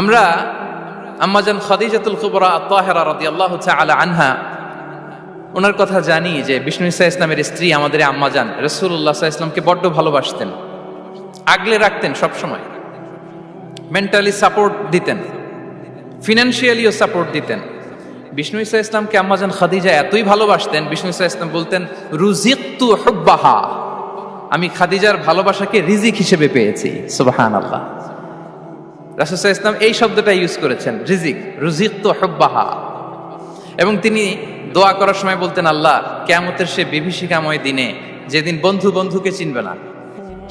আমরা আম্মাজান খাদিজাতুল কুবরা আত-তাহেরা রাদিয়াল্লাহু তাআলা আনহা ওনার কথা জানি যে বিষ্ণু ঈসা ইসলামের স্ত্রী আমাদের আম্মাজান রাসূলুল্লাহ সাল্লাল্লাহু আলাইহি ওয়াসাল্লামকে বড্ড ভালোবাসতেন, আগলে রাখতেন, সব সময় মেন্টালি সাপোর্ট দিতেন, ফিনান্সিয়ালিও সাপোর্ট দিতেন। বিষ্ণু ঈসা ইসলামকে আম্মাজান খাদিজা এতই ভালোবাসতেন, বিষ্ণু ঈসা ইসলাম বলতেন রুজিকতু হুব্বাহা, আমি খাদিজার ভালোবাসাকে রিজিক হিসেবে পেয়েছি। সুবহানাল্লাহ। রাসূল সাল্লাল্লাহু আলাইহি ওয়াসাল্লাম এই শব্দটা ইউজ করেছেন, রিজিক, রুজিকতু হুব্বাহা। এবং তিনি দোয়া করার সময় বলতেন, আল্লাহ কিয়ামতের সে বিভীষিকাময় দিনে যেদিন বন্ধু বন্ধুকে চিনবে না,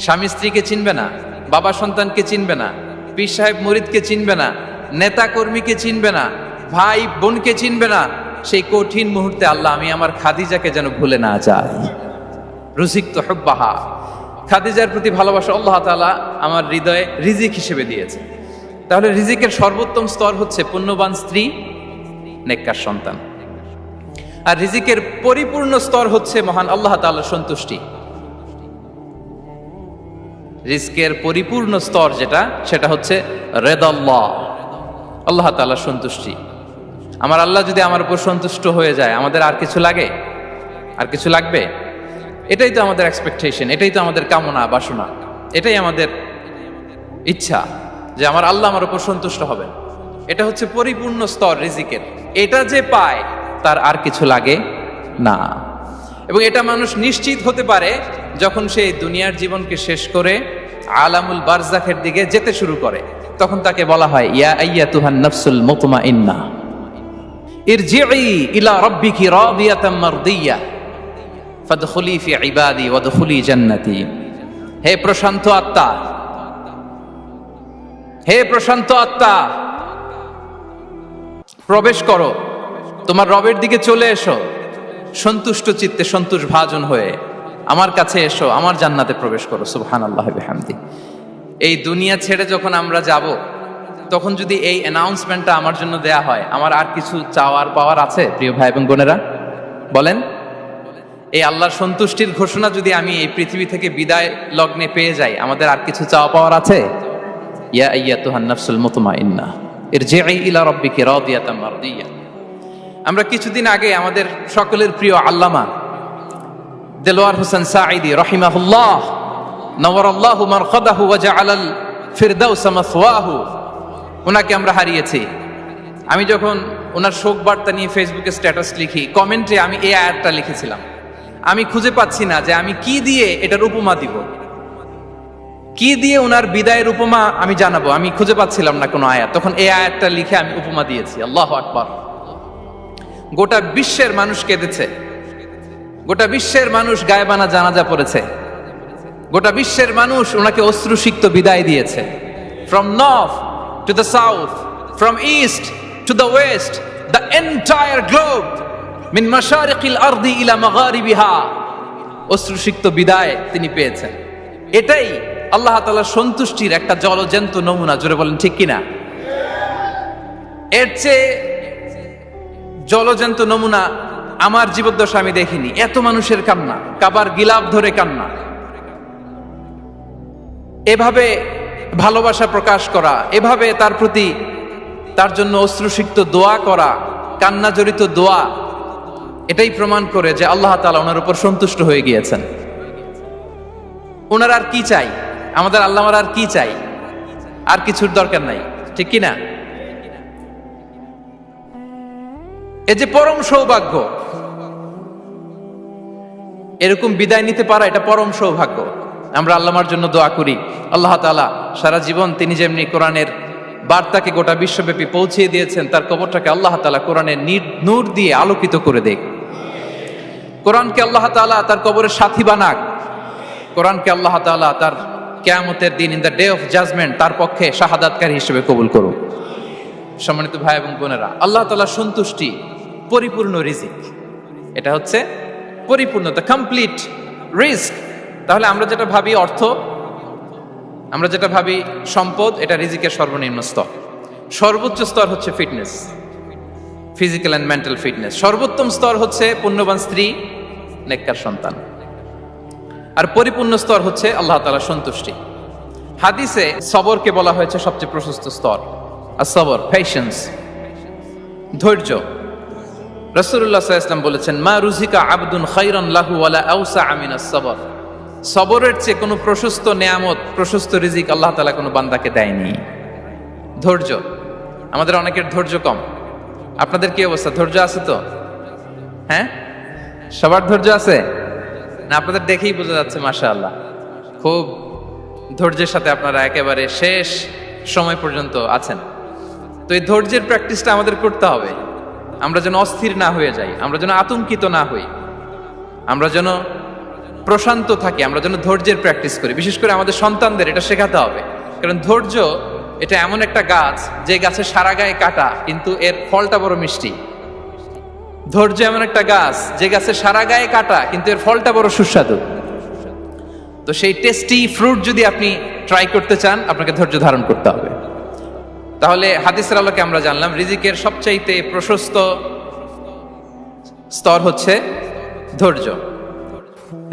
স্বামী স্ত্রীকে চিনবে না, বাবা সন্তানকে চিনবে না, পীর সাহেব মুরিদকে চিনবে না, নেতা কর্মীকে চিনবে না, ভাই বোনকে চিনবে না, সেই কঠিন মুহূর্তে আল্লাহ আমি আমার খাদিজাকে যেন ভুলে না যাই। রুজিকতু হুব্বাহা, খাদিজার প্রতি ভালোবাসা আল্লাহ তাআলা আমার হৃদয়ে রিজিক হিসেবে দিয়েছে। তাহলে রিজিকের সর্বোত্তম স্তর হচ্ছে পুণ্যবান স্ত্রী, নেককার সন্তান। আর রিজিকের পরিপূর্ণ স্তর হচ্ছে মহান আল্লাহ তাআলার সন্তুষ্টি। রিজকের পরিপূর্ণ স্তর যেটা, সেটা হচ্ছে রিদাল্লাহ, আল্লাহ তাআলার সন্তুষ্টি। আমার আল্লাহ যদি আমার উপর সন্তুষ্ট হয়ে যায়, আমাদের আর কিছু লাগে? আর কিছু লাগবে? এটাই তো আমাদের এক্সপেকটেশন, এটাই তো আমাদের কামনা বাসনা, এটাই আমাদের ইচ্ছা যে আমার আল্লাহ আমার উপর সন্তুষ্ট হবে। এটা হচ্ছে পরিপূর্ণ স্তর রিজিকের। এটা যে পায় তার আর কিছু লাগে না। এবং এটা মানুষ নিশ্চিত হতে পারে যখন সে দুনিয়ার জীবনকে শেষ করে আলামুল বারজাখের দিকে যেতে শুরু করে। তখন তাকে বলা হয় ইয়া আইয়াতুহান নাফসুল মুতমাইন্না ইরজিই ইলা রাব্বিকি রাদিয়াতাম মারদিয়া ফাদখুলি ফি ইবাদি ওয়াদখুলি জান্নাতি। হে প্রশান্ত আত্মা, হে প্রশান্ত আত্মা, প্রবেশ করো, তোমার রবের দিকে চলে এসো, সন্তুষ্ট চিত্তে সন্তোষ ভাজন হয়ে আমার কাছে এসো, আমার জান্নাতে প্রবেশ করো। সুবহানাল্লাহ বিহামদি। এই দুনিয়া ছেড়ে যখন আমরা যাব, তখন যদি এই অ্যানাউন্সমেন্টটা আমার জন্য দেয়া হয়, আমার আর কিছু চাওয়ার পাওয়ার আছে? প্রিয় ভাই এবং বোনেরা বলেন, এই আল্লাহর সন্তুষ্টির ঘোষণা যদি আমি এই পৃথিবী থেকে বিদায় লগ্নে পেয়ে যাই, আমাদের আর কিছু চাওয়া পাওয়ার আছে? ইয়া আইয়াতুহান নাফসুল মুতমাইন্না ইরজিই ইলা রাব্বিকি রাদিয়াতাম মারদিয়া। আমরা কিছুদিন আগে আমাদের সকলের প্রিয় আল্লামা দেলোয়ার হোসেন সাঈদী রাহিমাহুল্লাহ নওয়ারাল্লাহু মারকাদাহু ওয়া জাআলাল ফিরদাউস মাসওয়াহু, ওনাকে আমরা হারিয়েছি। আমি যখন ওনার শোক বার্তা নিয়ে ফেসবুকে স্ট্যাটাস লিখি, কমেন্টে আমি এই আয়াতটা লিখেছিলাম। আমি খুঁজে পাচ্ছি না যে আমি কি দিয়ে এটার উপমা দিব, কি দিয়ে ওনার বিদায়ের উপমা আমি জানাবো। আমি খুঁজে পাচ্ছিলাম না কোনো আয়াত। তখন এই আয়াতটা লিখে আমি উপমা দিয়েছি। আল্লাহু আকবার। গোটা বিশ্বের মানুষ কেঁদেছে, গোটা বিশ্বের মানুষ গায়েবানা জানাজা পড়েছে, গোটা বিশ্বের মানুষ ওনাকে অশ্রুসিক্ত বিদায় দিয়েছে। From north to the south, from east to the west, the entire globe, মিন মাশারিকিল আরদি ইলা মাগারিবিহা, অশ্রুসিক্ত বিদায় তিনি পেয়েছেন। এটাই আল্লাহ তাআলার সন্তুষ্টির একটা জলজ্যান্ত নমুনা। জোরে বলেন ঠিক কিনা? এর চেয়ে জলজ্যান্ত নমুনা আমার জীবদ্দশা আমি দেখিনি। এত মানুষের কান্না, কাবার গিলাফ ধরে কান্না, এভাবে ভালোবাসা প্রকাশ করা, এভাবে তার প্রতি তার জন্য অশ্রুসিক্ত দোয়া করা, কান্না জড়িত দোয়া, এটাই প্রমাণ করে যে আল্লাহ তাআলা ওনার উপর সন্তুষ্ট হয়ে গিয়েছেন। ওনার আর কি চাই? আমাদের আল্লাহ আর কি চাই? আর কিছুর দরকার নাই, ঠিক কিনা? এই যে পরম সৌভাগ্য, এরকম বিদায় নিতে পারা, এটা পরম সৌভাগ্য। আমরা আল্লাহর জন্য দোয়া করি, আল্লাহ তাআলা সারা জীবন তিনি যেমনি কোরআনের বার্তাকে গোটা বিশ্বব্যাপী পৌঁছিয়ে দিয়েছেন, তার কবরটাকে আল্লাহ তাআলা কোরআনের নূর দিয়ে আলোকিত করে দেখ। কোরআনকে আল্লাহ তাআলা তার কবরের সাথী বানাক। কোরআনকে আল্লাহ তাআলা তার কিয়ামতের দিন, in the day of judgment, তার পক্ষে শাহাদাতকারী হিসেবে কবুল করুন। সম্মানিত ভাই এবং বোনেরা, আল্লাহ তাআলার সন্তুষ্টি পরিপূর্ণ রিজিক। এটা হচ্ছে পরিপূর্ণ, দ্য কমপ্লিট রিস্ক। তাহলে আমরা যেটা ভাবি অর্থ, আমরা যেটা ভাবি সম্পদ, এটা রিজিকের সর্বনিম্ন স্তর। সর্বোচ্চ স্তর হচ্ছে fitness, physical and mental fitness. সর্বোত্তম স্তর হচ্ছে পুণ্যবান স্ত্রী, নেককার সন্তান। আর পরিপূর্ণ স্তর হচ্ছে আল্লাহ তাআলার সন্তুষ্টি। হাদিসে সবরকে বলা হয়েছে সবচেয়ে প্রশস্ত স্তর। আর সবর, পেশেন্স, ধৈর্য। রাসূলুল্লাহ সাল্লাল্লাহু আলাইহি ওয়াসাল্লাম বলেছেন, মা রুজিকা আবদুন খায়রান লাহু ওয়ালা আওসা মিনাস সবর। সবরের চেয়ে কোনো প্রশস্ত নেয়ামত, প্রশস্ত রিজিক আল্লাহ তাআলা কোনো বান্দাকে দেয়নি। ধৈর্য, আমাদের অনেকের ধৈর্য কম। আপনাদের কি অবস্থা, ধৈর্য আছে তো? হ্যাঁ, সবার ধৈর্য আছে না? আপনাদের দেখেই বোঝা যাচ্ছে মাশাআল্লাহ, খুব ধৈর্যের সাথে আপনারা একেবারে শেষ সময় পর্যন্ত আছেন। তো এই ধৈর্যের প্র্যাকটিসটা আমাদের করতে হবে। আমরা যেন অস্থির না হয়ে যাই, আমরা যেন আতঙ্কিত না হই, আমরা যেন প্রশান্ত থাকি, আমরা যেন ধৈর্যের প্র্যাকটিস করি। বিশেষ করে আমাদের সন্তানদের এটা শেখাতে হবে, কারণ ধৈর্য এটা এমন একটা গাছ যে গাছে সারা গায়ে কাটা কিন্তু এর ফলটা বড় মিষ্টি। ধৈর্য এমন একটা গাছ যে গাছে সারা গায়ে কাটা কিন্তু এর ফলটা বড় সুস্বাদু। তো সেই টেস্টি ফ্রুট যদি আপনি ট্রাই করতে চান, আপনাকে ধৈর্য ধারণ করতে হবে। তাহলে হাদিসের আলোকে আমরা জানলাম রিজিকের সবচাইতে প্রশস্ত স্তর হচ্ছে ধৈর্য।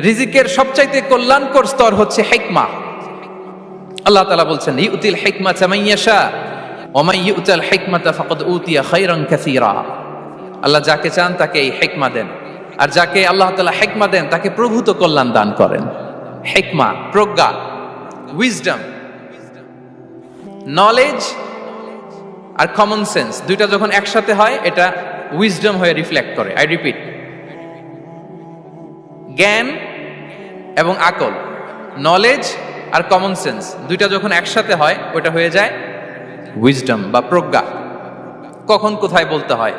রিজিকের সবচাইতে কল্যাণকর স্তর হচ্ছে হিকমা। আল্লাহ তাআলা বলছেন, ইউতিল হিকমাতা মান ইয়াশা ওয়া মান ইউতাল হিকমাতা ফাকাদ উতিয়া খায়রান কাসীরা। আল্লাহ যাকে চান তাকে এই হিকমা দেন, আর যাকে আল্লাহ তাআলা হিকমা দেন তাকে প্রভূত কল্যাণ দান করেন। হিকমা, প্রজ্ঞা, উইজডম, নলেজ আর কমন সেন্স দুইটা যখন একসাথে হয় এটা উইজডম হয়ে রিফ্লেক্ট করে। আই রিপিট, জ্ঞান এবং আকল, নলেজ আর কমন সেন্স দুইটা যখন একসাথে হয় ওটা হয়ে যায় উইজডম বা প্রজ্ঞা। কখন কোথায় বলতে হয়,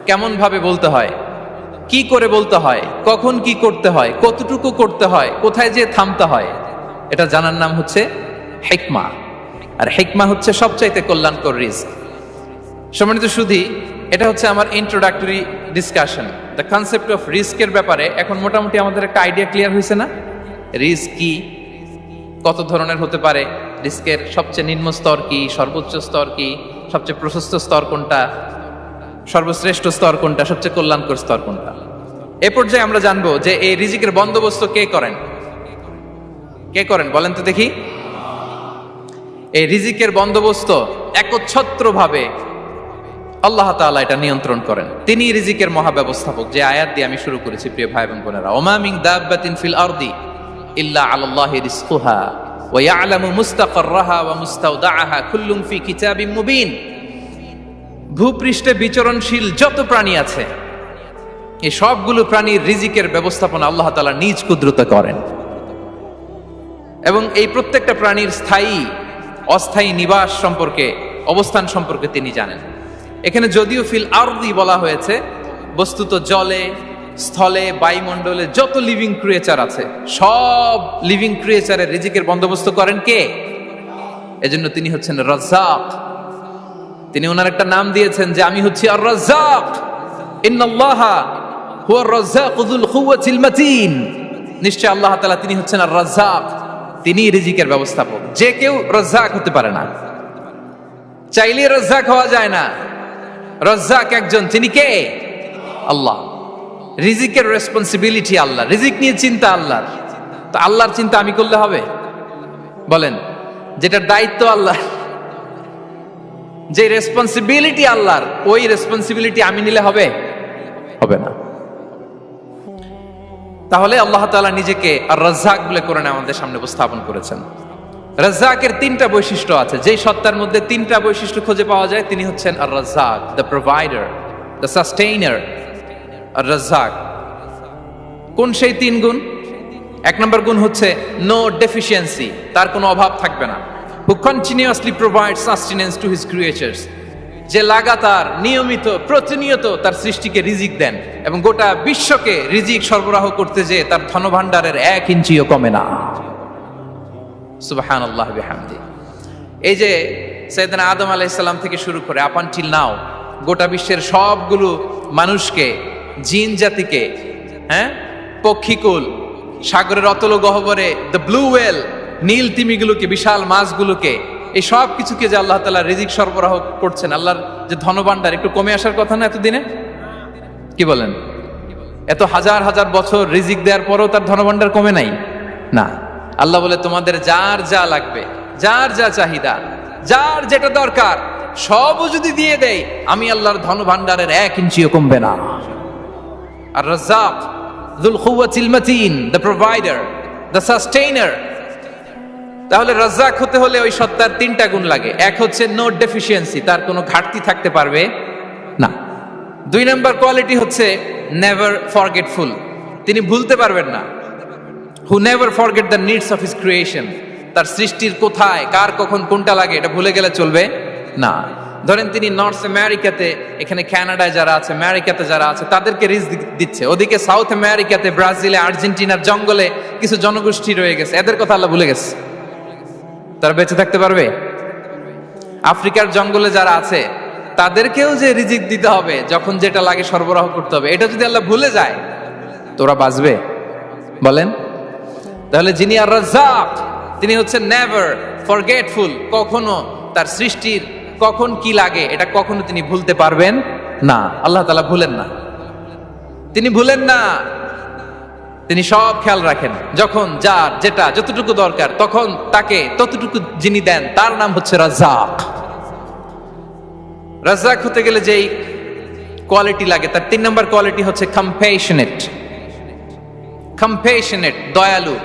কেমন ভাবে বলতে হয়, কি করে বলতে হয়, কখন কি করতে হয়, কতটুকু করতে হয়, কোথায় যে থামতে হয়, এটা জানার নাম হচ্ছে হিকমা। আর হিকমা হচ্ছে সবচাইতে কল্যাণকর রিস্ক। সম্মানিত সুধী, এটা হচ্ছে আমার introductory discussion. The concept of রিস্কের ব্যাপারে এখন মোটামুটি আমাদের একটা আইডিয়া ক্লিয়ার হয়েছে না? রিস্ক কি, কত ধরনের হতে পারে, রিস্কের সবচেয়ে নিম্ন স্তর কি, সর্বোচ্চ স্তর কি, সবচেয়ে প্রশস্ত স্তর কোনটা, সর্বশ্রেষ্ঠ স্তর কোনটা, সবচেয়ে কল্যাণকর স্তর কোনটা। এ পর্যায়ে আমরা জানবো যে এই রিজিকের বন্দোবস্ত কে করেন। কে করেন বলেন তো দেখি? এই রিজিকের বন্দোবস্ত একচ্ছত্রভাবে আল্লাহ তাআলা এটা নিয়ন্ত্রণ করেন। তিনি রিজিকের মহাব্যবস্থাপক। যে আয়াত দিয়ে আমি শুরু করেছি প্রিয় ভাই এবং বোনেরা, ওমা মিন দাব্বাতিন ফিল আরদি ইল্লা আলাল্লাহি রিজকুহা ওয়া ইয়ালামু মুস্তাকাররাহা ওয়া মুস্তাওদাআহা কুল্লুম ফি কিতাবিম মুবিন। ভূপৃষ্ঠে বিচরণশীল যত প্রাণী আছে এই সবগুলো প্রাণীর রিজিকের ব্যবস্থাপনা আল্লাহ তাআলা নিজ কুদরতে করেন, এবং এই প্রত্যেকটা প্রাণীর স্থায়ী অস্থায়ী নিবাস সম্পর্কে, অবস্থান সম্পর্কে তিনি জানেন। এখানে যদিও ফিল আরদি বলা হয়েছে, বস্তুত জলে, স্থলে, বায়ুমণ্ডলে যত লিভিং ক্রিয়েচার আছে সব লিভিং ক্রিয়েচারের রিজিকের বন্দোবস্ত করেন কে? এজন্য তিনি হচ্ছেন রাজ্জাক। তিনি ওনার একটা নাম দিয়েছেন যে আমি হচ্ছি আর রাজ্জাক, ইন্নাল্লাহা হুয়ার রাজ্জাকু যুল কুওয়াতিল মাতিন। নিশ্চয় আল্লাহ তাআলা তিনি হচ্ছেন আর রাজ্জাক, তিনি রিজিকের ব্যবস্থাপক। যে কেউ রাজ্জাক হতে পারে না, চাইলে রাজ্জাক হওয়া যায় না। রাজ্জাক একজন, তিনি কে? আল্লাহ। রিজিকের রেসপন্সিবিলিটি আল্লাহ, রিজিক নিয়ে চিন্তা আল্লাহর। তো আল্লাহর চিন্তা আমি করলে হবে? বলেন, যেটার দায়িত্ব আল্লাহ, যে রেসপন্সিবিলিটি আল্লাহর, ওই রেসপন্সিবিলিটি আমি নিলে হবে? হবে না। তাহলে আল্লাহ তাআলা নিজেকে আর রাজ্জাক বলে কোরআনে আমাদের সামনে উপস্থাপন করেছেন। রাজ্জাকের তিনটা বৈশিষ্ট্য আছে। যেই সত্তার মধ্যে তিনটা বৈশিষ্ট্য খুঁজে পাওয়া যায় তিনি হচ্ছেন আর রাজ্জাক, দ্য প্রোভাইডার, দ্য সাস্টেইনার। আর রাজ্জাক কোন সেই তিন গুণ? এক নম্বর গুণ হচ্ছে নো ডেফিসিয়েন্সি, তার কোনো অভাব থাকবে না। হু continuously provide sustenance to his creatures, যে লাগাতার, নিয়মিত, প্রতিনিয়ত তার সৃষ্টিকে রিজিক দেন এবং গোটা বিশ্বকে রিজিক সরবরাহ করতে যে তার ধনভাণ্ডারের 1 ইঞ্চিও কমে না। সুবহানাল্লাহ বিহামদি। এই যে সাইয়েদনা আদম আলাইহিস সালাম থেকে শুরু করে আপ আনটিল নাও গোটা বিশ্বের সবগুলো মানুষকে, জিন জাতিকে, হ্যাঁ, পক্ষীকুল, সাগরের অতল গহ্বরে দ্য ব্লু ওয়েল, নীল তিমিগুলোকে, বিশাল মাছগুলোকে, এই সব কিছুকে যে আল্লাহ তাআলা রিজিক সরবরাহ করছেন, আল্লাহর যে ধনভাণ্ডার একটু কমে আসার কথা না এতদিনে? কি বলেন? এত হাজার হাজার বছর রিজিক দেওয়ার পরও তার ধনভাণ্ডার কমে নাই না। আল্লাহ বলে তোমাদের যার যা লাগবে, যার যা চাহিদা, যার যেটা দরকার সবও যদি দিয়ে দেয়, আমি আল্লাহর ধন ভান্ডারের 1 ইঞ্চিও কমবে না। আর Razzak যুল কুওয়াতিল মাতিন, the provider, the sustainer. তাহলে রাজ্জাক হতে হলে ওই সত্তার 3টা গুণ লাগে। এক হচ্ছে নো ডেফিসিয়েন্সি, তার কোনো ঘাটতি থাকতে পারবে না। 2 নম্বর কোয়ালিটি হচ্ছে নেভার ফরগেটফুল, তিনি ভুলতে পারবেন না। Who never forget the needs of his creation, তার সৃষ্টির কোথায় কার কখন কোনটা লাগে এটা ভুলে গেলে চলবে না। ধরেন তিনি নর্থ আমেরিকাতে, এখানে কানাডায় যারা আছে, আমেরিকাতে যারা আছে, তাদেরকে রিস্ক দিচ্ছে। ওদিকে সাউথ আমেরিকাতে, ব্রাজিলে, আর্জেন্টিনার জঙ্গলে কিছু জনগোষ্ঠী রয়ে গেছে, এদের কথা আল্লাহ ভুলে গেছে। তারা বেঁচে থাকতে পারবে? আফ্রিকার জঙ্গলে যারা আছে তাদেরকেও যে রিজিক দিতে হবে, যখন যেটা লাগে সরবরাহ করতে হবে, এটা যদি আল্লাহ ভুলে যায় তোরা বাঁচবে? বলেন। তাহলে যিনি আর রাজ্জাক, তিনি হচ্ছেন নেভার ফরগেটফুল, কখনো তার সৃষ্টির কখন কি লাগে এটা কখনো তিনি ভুলতে পারবেন না। আল্লাহ তাআলা ভুলেন না, তিনি ভুলেন না, তিনি সব খেয়াল রাখেন। যখন যার যেটা যতটুকু দরকার তখন তাকে ততটুকু যিনি দেন, তার নাম হচ্ছে রাজ্জাক। রাজ্জাক হতে গেলে যেই কোয়ালিটি লাগে, তার 3 নম্বর কোয়ালিটি হচ্ছে কম্প্যাশনেট। কম্প্যাশনেট, দয়ালু,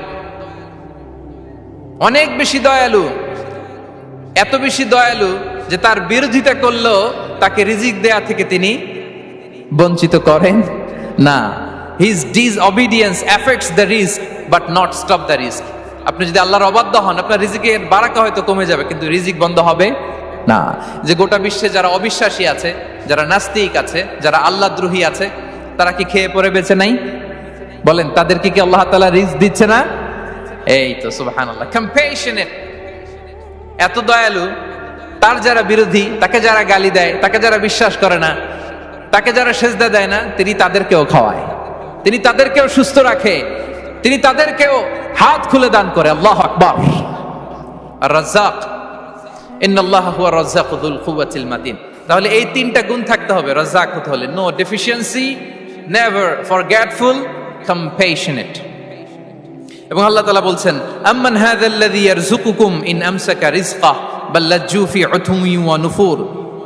অনেক বেশি দয়ালু। এত বেশি দয়ালু যে তার বিরোধিতা করলেও তাকে রিজিক দেয়া থেকে তিনি বঞ্চিত করেন না। His disobedience affects the risk but not stop the risk. আপনি যদি আল্লাহর অবাধ্য হন, আপনার রিজিকের বারাকা হয়তো কমে যাবে, কিন্তু রিজিক বন্ধ হবে না। যে গোটা বিশ্বে যারা অবিশ্বাসী আছে, যারা নাস্তিক আছে, যারা আল্লাহদ্রোহী আছে, তারা কি খেয়ে পরে বেঁচে নাই? বলেন, তাদেরকে কি আল্লাহ তাআলা রিজিক দিচ্ছে না? এই তো সুবহানাল্লাহ। কম্প্যাশনেট, এত দয়ালু, তার যারা বিরোধী, তাকে যারা গালি দেয়, তাকে যারা বিশ্বাস করে না, তাকে যারা সেজদা দেয় না, তিনি তাদেরকেও খাওয়ায়, তিনি তাদেরকেও সুস্থ রাখে, তিনি তাদেরকেও হাত খুলে দান করে। আল্লাহু আকবার। আর রাজ্জাক, ইন্নাল্লাহা হুয়া রাজ্জাকু যুল কুওয়াতিল মাতিন। তাহলে এই 3টা গুণ থাকতে হবে রাজ্জাক হতে হলে: no deficiency, never forgetful, compassionate. এবং আল্লাহ তাআলা বলছেন, আম্মান হাযাল্লাযী ইয়ারযুকুকুম ইন আমসাকা রিজকা বাল লাজ্জু ফি উতুমি ওয়া নুফুর।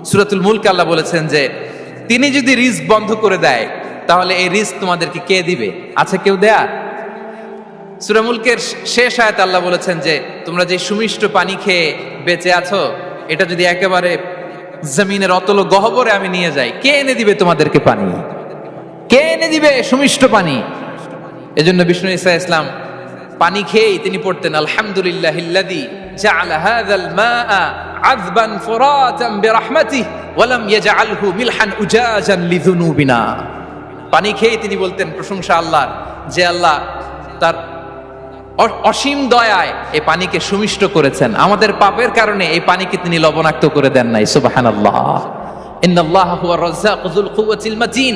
সূরাতুল মুলক আল্লাহ বলেছেন যে তিনি যদি রিজক বন্ধ করে দেয় তাহলে এই রিজক তোমাদেরকে কে দিবে? আছে কেউ দেয়া? সূরা মুলকের শেষ আয়াতে আল্লাহ বলেছেন যে তোমরা যে সুমিষ্ট পানি খেয়ে বেঁচে আছো, এটা যদি একেবারে জমিনের অতল গহ্বরে আমি নিয়ে যাই, কে এনে দিবে তোমাদেরকে পানি? কে এনে দিবে সুমিষ্ট পানি? এজন্য বিষ্ণু ঈসা ইসলাম পানি খেয়েই তিনি পড়তেন, আলহামদুলিল্লাহিল্লাযী জাআলা হাযাল মাআ আযবান ফুরাতান বিরাহমাতিহি ওয়া লাম ইয়াজআলহু মিলহান উজাজান লিযুনুবিনা। পানি খেয়েই তিনি বলতেন প্রশংসা আল্লাহর, যে আল্লাহ তার অসীম দয়ায় এই পানিকে সুমিষ্ট করেছেন, আমাদের পাপের কারণে এই পানিকে তিনি লবণাক্ত করে দেন নাই। সুবহানাল্লাহ। ইন্নাল্লাহা হুয়া রাজ্জাকু যুল কুওয়াতিল মাতিন,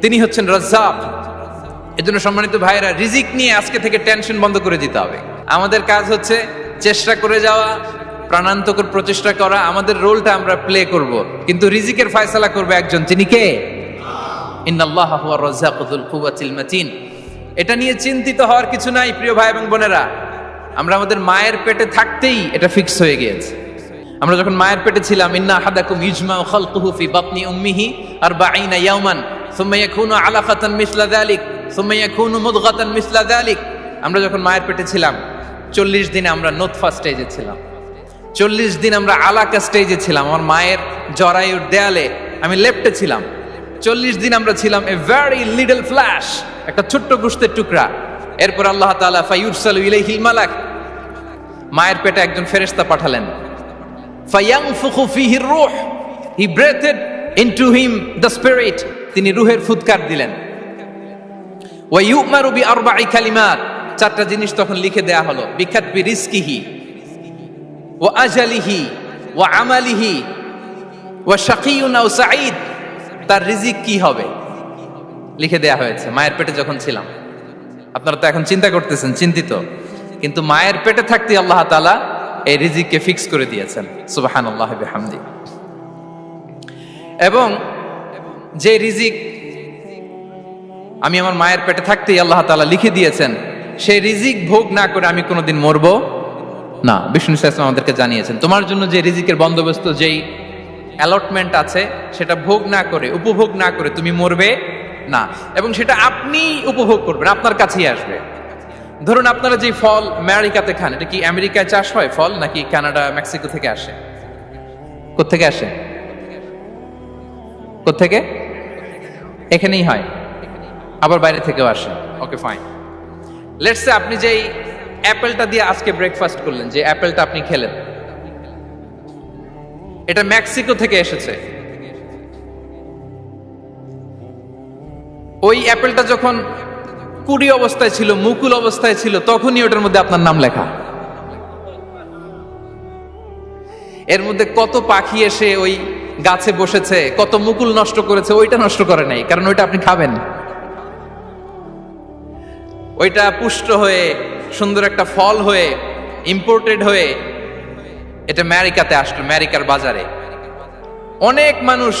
তিনি হচ্ছেন রাজ্জাক। এজন্য সম্মানিত ভাইরা, রিজিক নিয়ে আজকে থেকে টেনশন বন্ধ করে দিতে হবে। আমাদের কাজ হচ্ছে চেষ্টা করে যাওয়া, প্রাণান্তকর প্রচেষ্টা করা, আমাদের রোলটা আমরা প্লে করব, কিন্তু রিজিকের ফয়সালা করবে একজন, তিনি কে? ইন্নাল্লাহা হুয়া রাজ্জাকু যুল কুওয়াতিল মাতিন। এটা নিয়ে চিন্তিত হওয়ার কিছু নাই প্রিয় ভাই এবং বোনেরা। আমরা আমাদের মায়ের পেটে থাকতেই এটা ফিক্স হয়ে গিয়েছে। আমরা যখন মায়ের পেটে ছিলাম, ইন্না আহাদাকুম ইজমাউ খালকুহু ফি বাতনি উম্মিহি 40 ইয়াওমান সুম্মা ইয়াকুনু আলাকাতান মিসলা যালিক সুম্মা ইয়াকুনু মুদগাতান মিসলা যালিক। আমরা যখন মায়ের পেটে ছিলাম 40 দিনে আমরা নুতফা স্টেজে ছিলাম, 40 দিন আমরা আলাকা স্টেজে ছিলাম। আমার মায়ের জরায়ুর দেয়ালে আমি লেপ্টে ছিলাম। 40 দিন আমরা ছিলাম এ ভেরি লিটল ফ্ল্যাশ, একটা ছোট্ট গোশতের টুকরা। এরপর আল্লাহ তাআলা ফায়ুরসালু ইলাইহিল মালাক, মায়ের পেটে একজন ফেরেশতা পাঠালেন। ফায়ানফুখু ফিহির রূহ, he breathed into him the spirit, তিনি রূহের ফুৎকার দিলেন। ওয়া ইউমারু বিআরবা'i কালিমাত, 4টা জিনিস তখন লিখে দেয়া হলো। বিকাতবি রিজকিহি ওয়া আজালিহি ওয়া আমালিহি ওয়া শাকিয়ুন আও সাঈদ, তার রিজিক কি হবে লিখে দেয়া হয়েছে মায়ের পেটে যখন ছিলাম। আপনারা তো এখন চিন্তা করতেছেন, চিন্তিত, কিন্তু মায়ের পেটে থাকতে আল্লাহ তাআলা এই রিজিককে ফিক্স করে দিয়েছেন। সুবহানাল্লাহি বিহামদি। এবং যে রিজিক আমি আমার মায়ের পেটে থাকতেই আল্লাহ তাআলা লিখে দিয়েছেন, সেই রিজিক ভোগ না করে আমি কোনোদিন মরবো না। বিষ্ণু ইসলাম আমাদেরকে জানিয়েছেন তোমার জন্য যে রিজিকের বন্দোবস্ত, যেই অ্যালটমেন্ট আছে, সেটা ভোগ না করে, উপভোগ না করে তুমি মরবে না, এবং সেটা আপনি উপভোগ করবেন, আপনার কাছেই আসবে। ধরুন আপনারা যে ফল আমেরিকাতে খান, এটা কি আমেরিকায় চাষ হয় ফল, নাকি কানাডা মেক্সিকো থেকে আসে? কোত্থেকে আসে? কোত্থেকে? এখানেই হয়, আবার বাইরে থেকেও আসে। Okay fine. লেটস সে আপনি যেই অ্যাপেলটা দিয়ে আজকে ব্রেকফাস্ট করলেন, যে অ্যাপেলটা আপনি খেলেন, এটা মেক্সিকো থেকে এসেছে। ওই অ্যাপেলটা যখন কুড়ি অবস্থায় ছিল, মুকুল অবস্থায় ছিল, তখনই ওটার মধ্যে আপনার নাম লেখা। এর মধ্যে কত পাখি এসে ওই গাছে বসেছে, কত মুকুল নষ্ট করেছে, ওইটা নষ্ট করে নাই, কারণ ওইটা আপনি খাবেন। ওইটা পুষ্ট হয়ে সুন্দর একটা ফল হয়ে ইম্পোর্টেড হয়ে এটা আমেরিকাতে আসলো, আমেরিকার বাজারে। অনেক মানুষ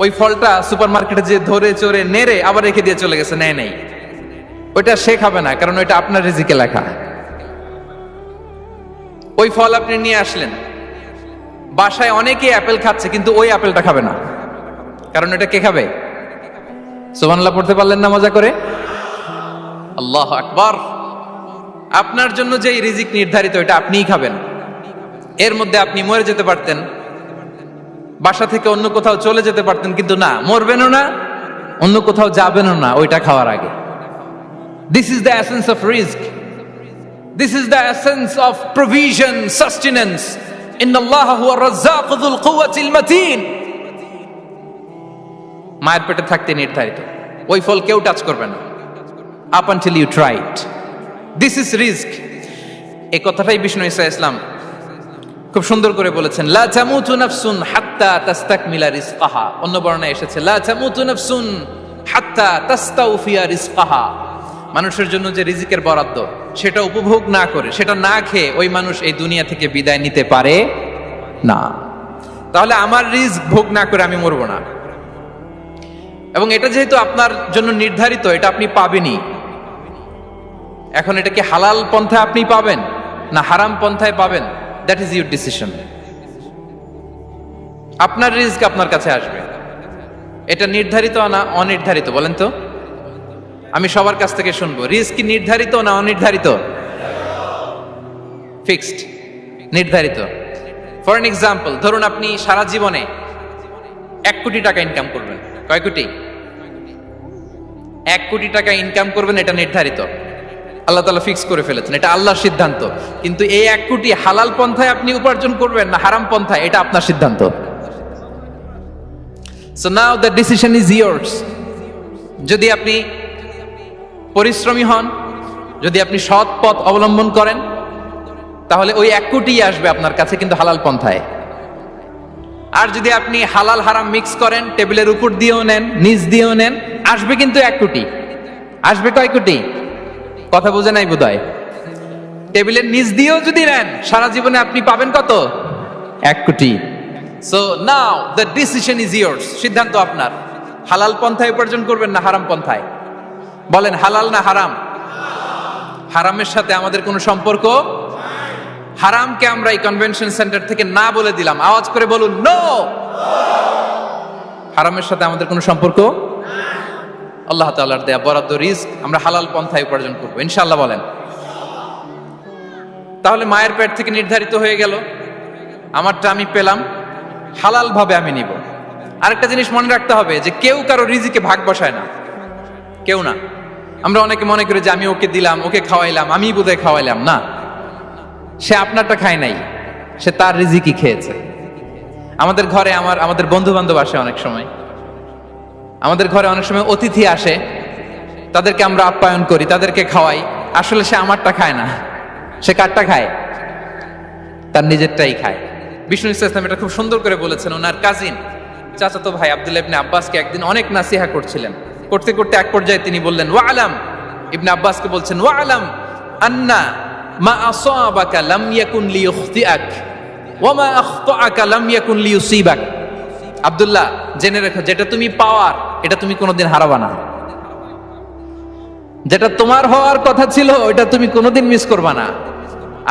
ওই ফলটা সুপার মার্কেটে যে ধরে চড়ে নেড়ে আবার রেখে দিয়ে চলে গেছে, নেয় নাই। ওইটা সে খাবে না, কারণ ওইটা আপনার রিজিকে লেখা। ওই ফল আপনি নিয়ে আসলেন, বাসায় অনেকে অ্যাপেল খাচ্ছে, কিন্তু ওই অ্যাপেলটা খাবে না, কারণ এটা কে খাবে? সুবহানাল্লাহ পড়তে পারলেন না মজা করে? আল্লাহু আকবার। আপনার জন্য যে রিজিক নির্ধারিত, এটা আপনিই খাবেন। এর মধ্যে আপনি মরে যেতে পারতেন, বাসা থেকে অন্য কোথাও চলে যেতে পারতেন, কিন্তু না, মরবেনও না, অন্য কোথাও যাবেনও না ওইটা খাওয়ার আগে। This is the essence of risk, this is the essence of provision, sustenance. ইন্নাল্লাহা হুয়া রাজ্জাকু যুল কুওয়াতিল মাতিন। মায়ের পেটে থাকতে নির্ধারিত, ওই ফল কেউ টাচ করবে না up until you try it. This is risk. এই কথাটাই বিষ্ণু ঈসা ইসলাম খুব সুন্দর করে বলেছেন, লা তামুতু নাফসুন হাত্তা তাস্তাকমিলা রিজকাহা। অন্য বর্ণনায় এসেছে লা তামুতু নাফসুন হাত্তা তাস্তাউফিয়া রিজকাহা। মানুষের জন্য যে রিজিকের বরাদ্দ, সেটা উপভোগ না করে, সেটা না খেয়ে ওই মানুষ এই দুনিয়া থেকে বিদায় নিতে পারে না। তাহলে আমার রিস্ক ভোগ না করে আমি মরবো না, এবং এটা যেহেতু আপনার জন্য নির্ধারিত, এটা আপনি পাবেনই। এখন এটা কি হালাল পন্থায় আপনি পাবেন না হারাম পন্থায় পাবেন, দ্যাট ইজ ইউর ডিসিশন। আপনার রিস্ক আপনার কাছে আসবে। এটা নির্ধারিত না অনির্ধারিত? বলেন তো, আমি সবার কাছ থেকে শুনবো, রিস্ক কি নির্ধারিত না অনির্ধারিত? ফিক্সড, নির্ধারিত। ফর এন এক্সাম্পল, ধরুন আপনি সারা জীবনে 1 কোটি টাকা ইনকাম করবেন। কয় কোটি? 1 কোটি টাকা ইনকাম করবেন, এটা নির্ধারিত, আল্লাহ তাআলা ফিক্স করে ফেলেছেন, এটা আল্লাহর সিদ্ধান্ত। কিন্তু এই 1 কোটি হালাল পন্থায় আপনি উপার্জন করবেন না হারাম পন্থায়, এটা আপনার সিদ্ধান্ত। So now the decision is years. যদি আপনি পরিশ্রমী হন, যদি আপনি সৎ পথ অবলম্বন করেন, তাহলে ওই 1 কোটি আসবে আপনার কাছে, কিন্তু হালাল পন্থায়। আর যদি আপনি হালাল হারাম মিক্স করেন, টেবিলের উপর দিয়েও নেন, নিচ দিয়েও নেন, আসবে কিন্তু 1 কোটি। আসবে কয় কোটি? কথা বুঝে নাই বোধহয়। টেবিলের নিচ দিয়েও যদি নেন, সারা জীবনে আপনি পাবেন কত? 1 কোটি। So now the decision is years. সিদ্ধান্ত আপনার, হালাল পন্থায় উপার্জন করবেন না হারাম পন্থায়। বলেন হালাল না হারাম? হারামের সাথে আমাদের কোনো সম্পর্ক? হারামকে আমরা এই কনভেনশন সেন্টার থেকে না বলে দিলাম, আওয়াজ করে বলুন নো। হারামের সাথে আমাদের কোনো সম্পর্ক? আল্লাহ তাআলার দেয়া বরাদ্দ রিস্ক আমরা হালাল পন্থায় উপার্জন করবো ইনশাআল্লাহ। বলেন। তাহলে মায়ের পেট থেকে নির্ধারিত হয়ে গেল, আমারটা আমি পেলাম, হালাল ভাবে আমি নিব। আরেকটা জিনিস মনে রাখতে হবে যে কেউ কারো রিজিকে ভাগ বসায় না, কেউ না। আমরা অনেকে মনে করি যে আমি ওকে দিলাম, ওকে খাওয়াইলাম, আমি বোধহয় খাওয়াইলাম। না, সে আপনারটা খায় নাই, সে তার রিজিকই খেয়েছে। আমাদের ঘরে আমাদের বন্ধু বান্ধব আসে, অনেক সময় আমাদের ঘরে অনেক সময় অতিথি আসে, তাদেরকে আমরা আপ্যায়ন করি, তাদেরকে খাওয়াই। আসলে সে আমারটা খায় না, সে কারটা খায়? তার নিজেরটাই খায়। বিষ্ণু ইসলাম এটা খুব সুন্দর করে বলেছেন। ওনার কাজিন চাচাতো ভাই আব্দুল্লাহ ইবনে আব্বাসকে একদিন অনেক নাসিহা করছিলেন। করতে করতে এক পর্যায়ে তিনি বললেন, ওয়া আলাম, ইবনে আব্বাসকে বলছেন, ওয়া আলাম আন্না মা আসাবাকা লাম ইয়াকুন লিইখতিআক ওয়া মা আখতাআকা লাম ইয়াকুন লিইউসিবাক। আব্দুল্লাহ, জেনে রেখো, যেটা তুমি পাওয়ার এটা তুমি কোনোদিন হারাবা না। যেটা তোমার হওয়ার কথা ছিল ওইটা তুমি কোনোদিন মিস করবা না।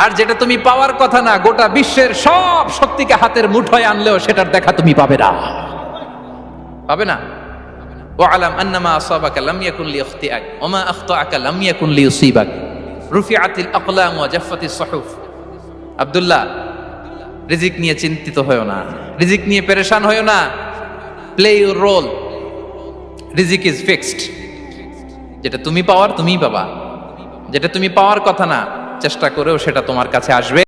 আর যেটা তুমি পাওয়ার কথা না, গোটা বিশ্বের সব শক্তিকে হাতের মুঠোয় আনলেও সেটার দেখা তুমি পাবে না, পাবে না। ওয়ালাম আন্নামা আসাবাকা লাম ইয়াকুন লিয়াখতিআক ওয়া মা আখতাআকা লাম ইয়াকুন লিয়ুসিবাক রুফিআতিল আকলাম ওয়া জাফফাতিস সুহুফ। আব্দুল্লাহ, রিজিক নিয়ে চিন্তিত হয়ো না, রিজিক নিয়ে পেরেশান হয়ো না। প্লে ইউর রোল, রিজিক ইজ ফিক্সড। যেটা তুমি পাওয়ার তুমিই পাবা, যেটা তুমি পাওয়ার কথা না চেষ্টা করেও সেটা তোমার কাছে আসবে।